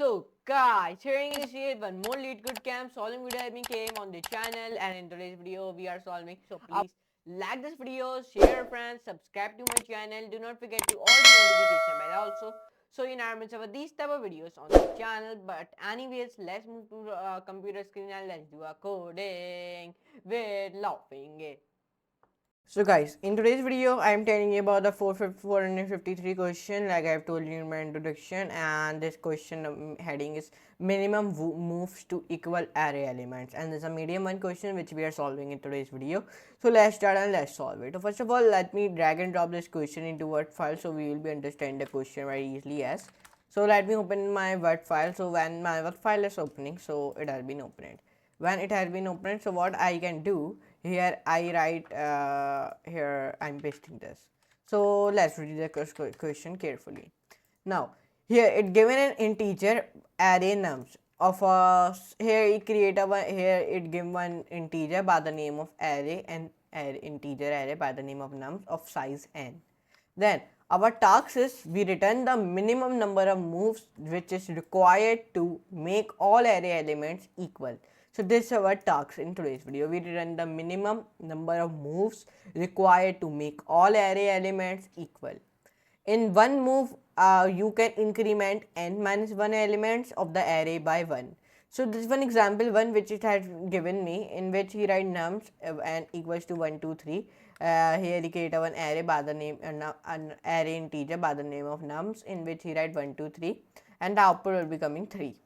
So guys, here is yet one more LeetCode camp solving video having came on the channel, and in today's video we are solving. So please like this video, share friends, subscribe to my channel. Do not forget to all the notification bell also. So in our midst of these type of videos on the channel. But anyways, let's move to the computer screen and let's do a coding with laughing it. So guys, in today's video, I am telling you about the 453 question like I have told you in my introduction, and this question heading is minimum moves to equal array elements, and there's a medium one question which we are solving in today's video. So let's start and let's solve it. So first of all, let me drag and drop this question into Word file so we will be understanding the question very easily as. So let me open my Word file. So when my Word file is opening, so it has been opened. When it has been opened, so what I can do here, I write here I'm pasting this. So let's read the question carefully. Now here it given an integer array nums of a, here it create a here it give one integer by the name of array, and integer array by the name of nums of size n. Then our task is we return the minimum number of moves which is required to make all array elements equal. So this is our task in today's video. We return the minimum number of moves required to make all array elements equal. In one move, you can increment n minus 1 elements of the array by 1. So this one example one which it has given me, in which he write nums and equals to 1 2 3. Here he create one array by the name an array integer by the name of nums, in which he write 1 2 3, and the output will be coming 3.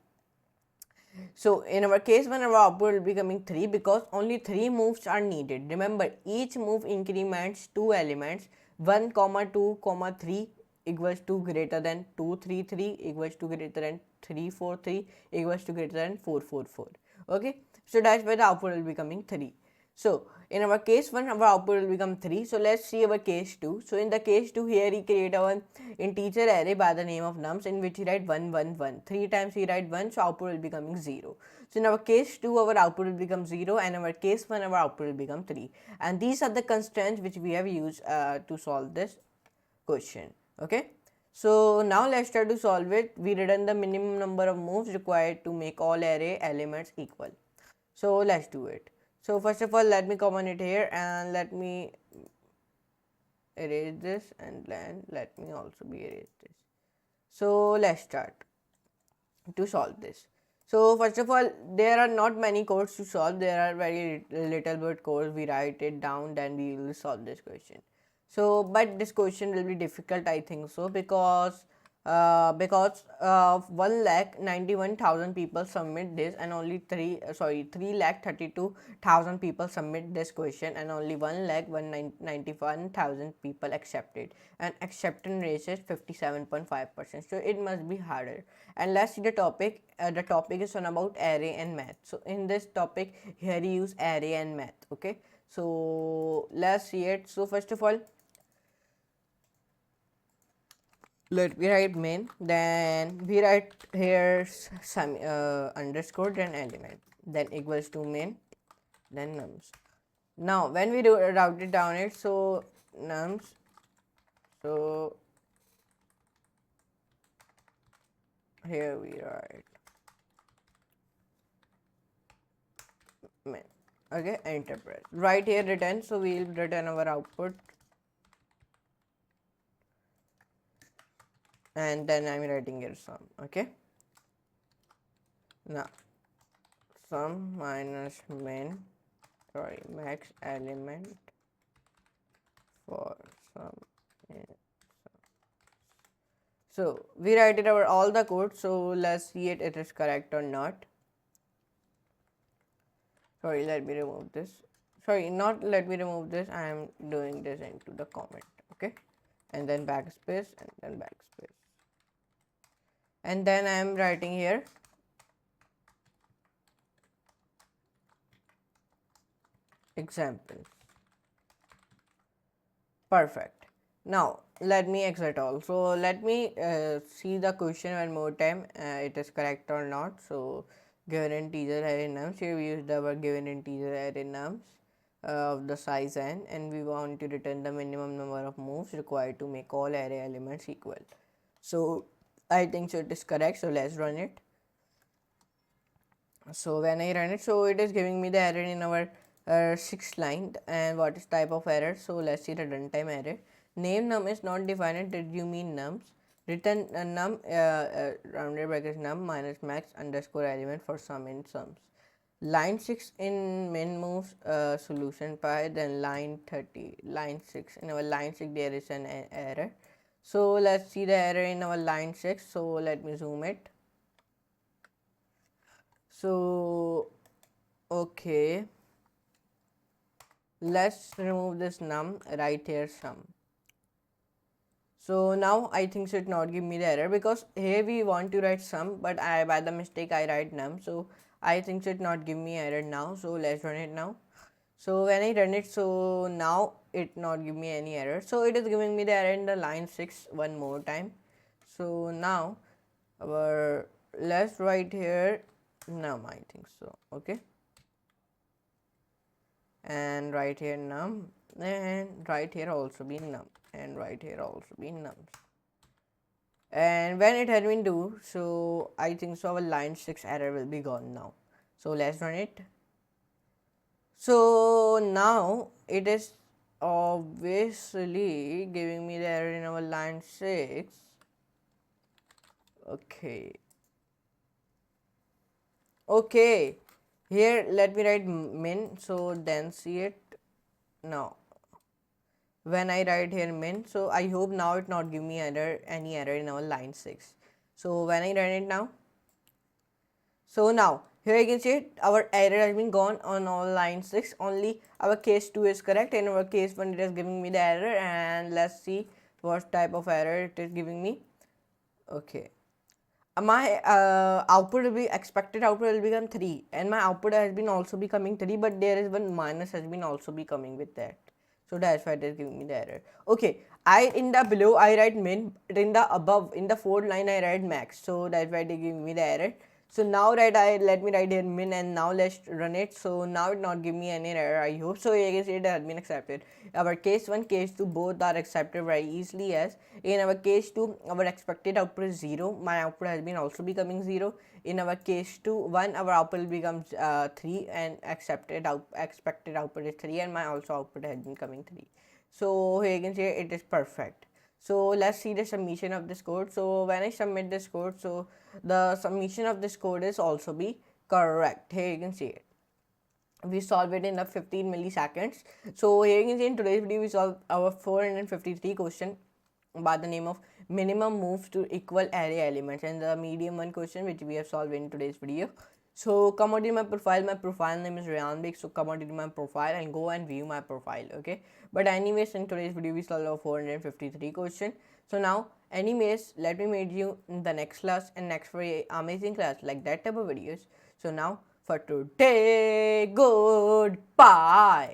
So in our case one, our output will be coming 3 because only 3 moves are needed. Remember, each move increments 2 elements. 1 comma 2 comma 3 equals to greater than 2 3 3 equals to greater than 3 4 3 equals to greater than 4 4 4. Okay, so that's why the output will be coming 3. So in our case 1, our output will become 3. So let's see our case 2. So in the case 2, here he create one integer array by the name of nums, in which he write 1 1 1. 3 times he write 1, so output will becoming 0. So in our case 2, our output will become 0, and in our case 1, our output will become 3. And these are the constraints which we have used to solve this question. Okay, so now let's try to solve it. We return the minimum number of moves required to make all array elements equal. So let's do it. So first of all, let me comment it here, and let me erase this, and then let me also be erase this. So let's start to solve this. So first of all, there are not many codes to solve. There are very little bit codes. We write it down, then we will solve this question. So but this question will be difficult, I think so, because 1,91,000 people submit this, and only 3,32,000 people submit this question, and only 1,91,000 people accepted, and acceptance rate is 57.5%. So it must be harder. And let's see the topic. The topic is on about array and math. So in this topic here you use array and math. Okay, so let's see it. So first of all, let me write main, then we write here some underscore, then element, then equals to main, then nums. Now when we route it down it, so nums, so here we write main. Okay, enter press. Right here return, so we will return our output, and then I'm writing here sum. Okay, now sum minus max element for sum. So we write it over all the code. So let's see it is correct or not. Sorry, let me remove this. Sorry, not let me remove this. I am doing this into the comment. Okay, and then backspace, and then backspace, and then I am writing here examples. Perfect. Now let me exit all. So let me see the question one more time. It is correct or not. So given integer array nums, here we use the word given integer array nums of the size n, and we want to return the minimum number of moves required to make all array elements equal. So I think so it is correct, so let's run it. So when I run it, so it is giving me the error in our sixth line. And what is type of error? So let's see the runtime error. Name num is not defined. Did you mean nums? Return num rounded brackets num minus max underscore element for sum in sums. Line 6 in min moves solution pi, then line 30. Line 6, in our line 6 there is an error. So let's see the error in our line 6. So let me zoom it. So okay, let's remove this num, right here sum. So now I think should not give me the error, because here we want to write sum, but I by the mistake I write num, so I think should not give me error now. So let's run it now. So when I run it, so now it not give me any error. So it is giving me the error in the line 6 one more time. So now our let's write here num, I think so. Okay, and right here num, and right here also be num, and right here also be nums. And when it has been do, so I think so our line 6 error will be gone now. So let's run it. So now it is obviously giving me the error in our line 6. Okay, here let me write min, so then see it now. When I write here min, so I hope now it not give me any error in our line 6. So when I run it now, so now here you can see it, our error has been gone on all line 6, only our case 2 is correct. In our case 1 it is giving me the error, and let's see what type of error it is giving me. Okay, my output will be expected output will become 3, and my output has been also becoming 3, but there is one minus has been also be coming with that. So that's why it is giving me the error. Okay, I in the below I write min, but in the above in the fourth line I write max, so that's why it is giving me the error. So now let me write here min, and now let's run it. So now it not give me any error, I hope. So you can see it has been accepted. Our case 1, case 2 both are accepted very easily, as in our case 2 our expected output is 0, my output has been also becoming 0. In our case 2 1 our output becomes 3, and expected output is 3, and my also output has been coming 3. So here you can see it is perfect. So let's see the submission of this code. So when I submit this code, so the submission of this code is also be correct. Here you can see it. We solve it in 15 milliseconds. So here you can see in today's video we solve our 453 question by the name of minimum moves to equal array elements, and the medium one question which we have solved in today's video. So come out in my profile name is Rayyan, so come out in my profile and go and view my profile. Okay, but anyways in today's video we solved our 453 question. So now anyways let me meet you in the next class, and next for a amazing class like that type of videos. So now for today, goodbye.